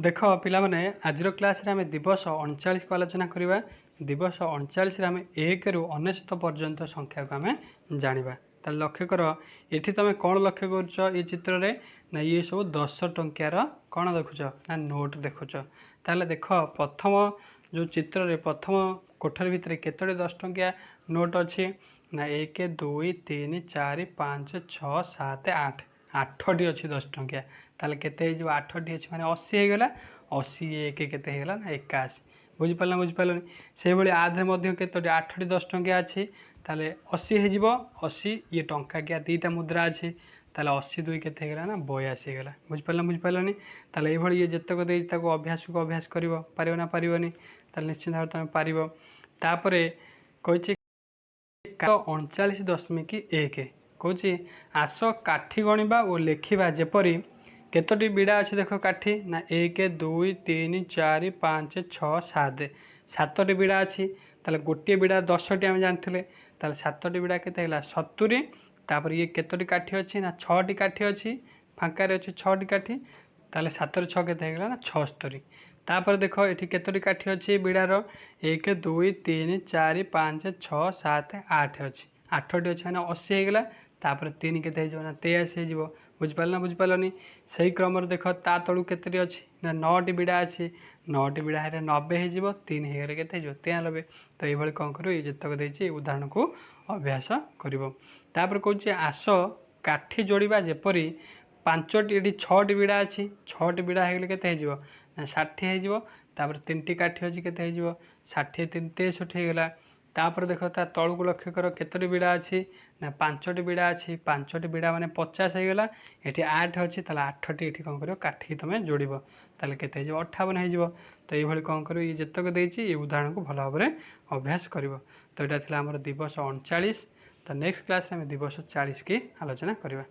देख पिलामाने आज क्लास रे आम दिवस 39 को आलोचना करवा। दिवस 39 आम 1 रु 99 पर्यंत संख्या को आम जाना। ताल लक्ष्य कर ये तुम कौन लक्ष्य कर चित्र रे ना ये सब 10 टंकियार कौन देखुच ना नोट देखुच। ताले देख प्रथम जो चित्र रे प्रथम कोठरी भितर केतोटी 10 टंकिया नोट अच्छी ना 1 2 3 4 5 6 7 8 8टी अच्छी 10 टंकिया। ताले केते हो 8टी अच्छी माने 80 हो गला। 80 1 केते हो गला ना 81। बुझिपाल बुझिपालनी से भाई आधे मध्य केतोटी 8टी 10 टंकिया अच्छी ताले 80 हो 80 ये टंका किया दीटा मुद्रा अच्छी ताले 80 2 केते हो गला ना 82 गला। बुझिपाल बुझिपालनी ताले ये जेतक देई ताको अभ्यास को अभ्यास करिवो पारिवो ना पारिवोनी ताले निश्चित भाव तुम पारिवो। तापरे कहिछि 39.1 कौची आस काठी गणिबा और लेखिबा जेपरी केतोटी बिड़ा अच्छी देख काठी ना 1 2 3 4 5 6 7 7टी बिड़ा अच्छी ताले गोटे बिड़ा 10टी आम जानते ताले 7टी बिड़ा केते हला 70। तापर ये केतोटी काठी अच्छी ना 6टी काठी अच्छी फांकार अच्छी 6टी काठी ताले 7 6 केते हला ना 76। तापर देख ये केतोटी काठी अच्छी बिड़ार 1 2 3 4 5 6 7 8 अच्छी 8टी अच्छी मैंने 80 होगा। तापर 3 केते ना 83 हो। बुझिपाल ना बुझिपालनी से क्रम देख ता तलू केतोटी अच्छी ना 9टी बिड़ा अच्छी 9टी बिड़ा है 90 हो 3 होगा के 93। तो ये कौन कर जितक देती उदाहरण को अभ्यास कर कौच आस काठी जोड़ा जेपरी 5टी ये 6टी बिड़ा अच्छी 6टी बिड़ा हो के 60 हो। तापर 3टी काठी अच्छी के 60 3 63 होगा। तापर देख ता तलू को लक्ष्य कर केतोटी बिड़ा अच्छी ना 5टी बिड़ा अच्छी 5टी बिड़ा माने 50 होगा। ये 8 अच्छी 8टी ये कौन कर काठी तुम जोड़ ताले के 58 हो। तो ये कौन कर ये जितक देती ये उदाहरण को भल भाव में अभ्यास कर। तो यहाँ आम दिवस 39। तो नेक्स्ट क्लास में दिवस 40 की आलोचना करवा।